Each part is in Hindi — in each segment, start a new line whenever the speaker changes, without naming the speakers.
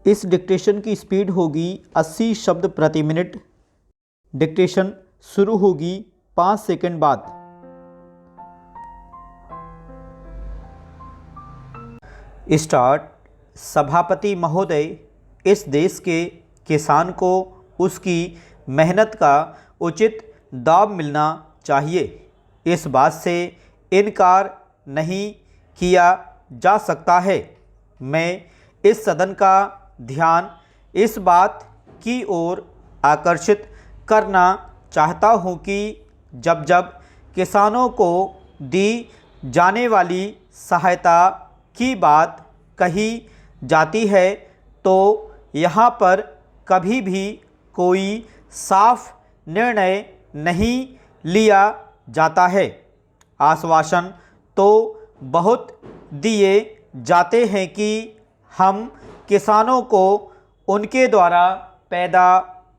इस डिक्टेशन की स्पीड होगी 80 शब्द प्रति मिनट। डिक्टेशन शुरू होगी 5 सेकंड बाद। स्टार्ट। सभापति महोदय, इस देश के किसान को उसकी मेहनत का उचित दाम मिलना चाहिए। इस बात से इनकार नहीं किया जा सकता है। मैं इस सदन का ध्यान इस बात की ओर आकर्षित करना चाहता हूं कि जब जब किसानों को दी जाने वाली सहायता की बात कही जाती है तो यहाँ पर कभी भी कोई साफ निर्णय नहीं लिया जाता है। आश्वासन तो बहुत दिए जाते हैं कि हम किसानों को उनके द्वारा पैदा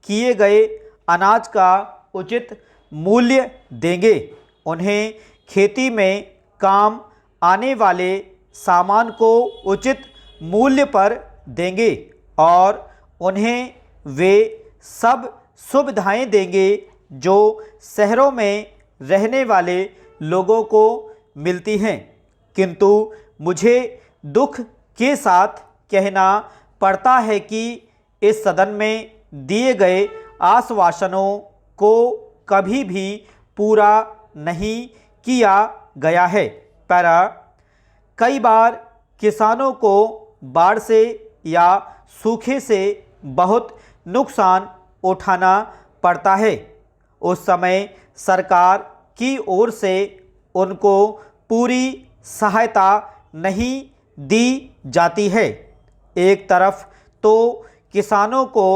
किए गए अनाज का उचित मूल्य देंगे, उन्हें खेती में काम आने वाले सामान को उचित मूल्य पर देंगे और उन्हें वे सब सुविधाएं देंगे जो शहरों में रहने वाले लोगों को मिलती हैं। किंतु मुझे दुख के साथ कहना पड़ता है कि इस सदन में दिए गए आश्वासनों को कभी भी पूरा नहीं किया गया है। पैरा, कई बार किसानों को बाढ़ से या सूखे से बहुत नुकसान उठाना पड़ता है। उस समय सरकार की ओर से उनको पूरी सहायता नहीं दी जाती है। एक तरफ तो किसानों को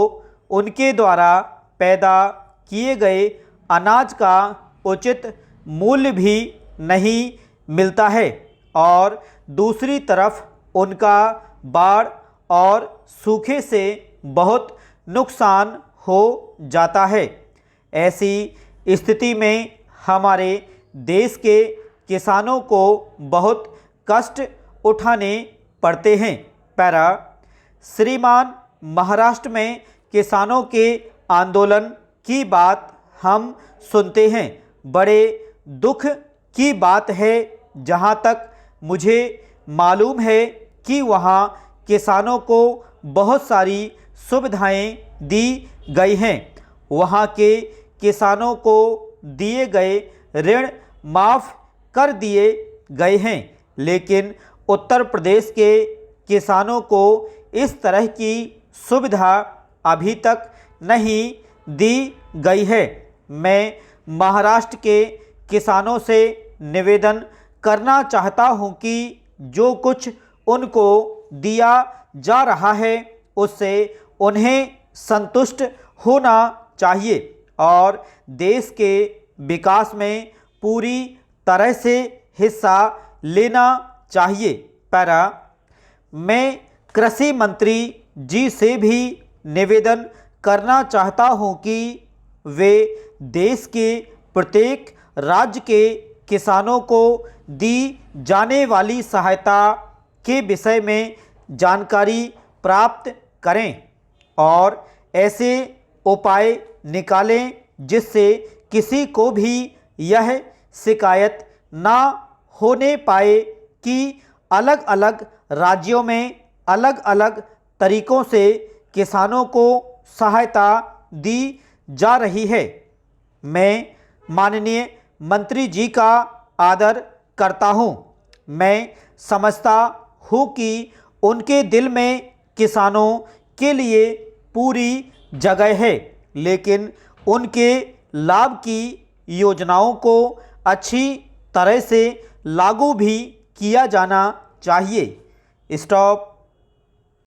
उनके द्वारा पैदा किए गए अनाज का उचित मूल्य भी नहीं मिलता है और दूसरी तरफ उनका बाढ़ और सूखे से बहुत नुकसान हो जाता है। ऐसी स्थिति में हमारे देश के किसानों को बहुत कष्ट उठाने पड़ते हैं। पैरा, श्रीमान, महाराष्ट्र में किसानों के आंदोलन की बात हम सुनते हैं। बड़े दुख की बात है, जहां तक मुझे मालूम है कि वहां किसानों को बहुत सारी सुविधाएं दी गई हैं। वहां के किसानों को दिए गए ऋण माफ़ कर दिए गए हैं, लेकिन उत्तर प्रदेश के किसानों को इस तरह की सुविधा अभी तक नहीं दी गई है। मैं महाराष्ट्र के किसानों से निवेदन करना चाहता हूं कि जो कुछ उनको दिया जा रहा है उससे उन्हें संतुष्ट होना चाहिए और देश के विकास में पूरी तरह से हिस्सा लेना चाहिए। पैरा, मैं कृषि मंत्री जी से भी निवेदन करना चाहता हूं कि वे देश के प्रत्येक राज्य के किसानों को दी जाने वाली सहायता के विषय में जानकारी प्राप्त करें और ऐसे उपाय निकालें जिससे किसी को भी यह शिकायत ना होने पाए कि अलग अलग राज्यों में अलग अलग तरीकों से किसानों को सहायता दी जा रही है। मैं माननीय मंत्री जी का आदर करता हूं। मैं समझता हूं कि उनके दिल में किसानों के लिए पूरी जगह है, लेकिन उनके लाभ की योजनाओं को अच्छी तरह से लागू भी किया जाना चाहिए। स्टॉप।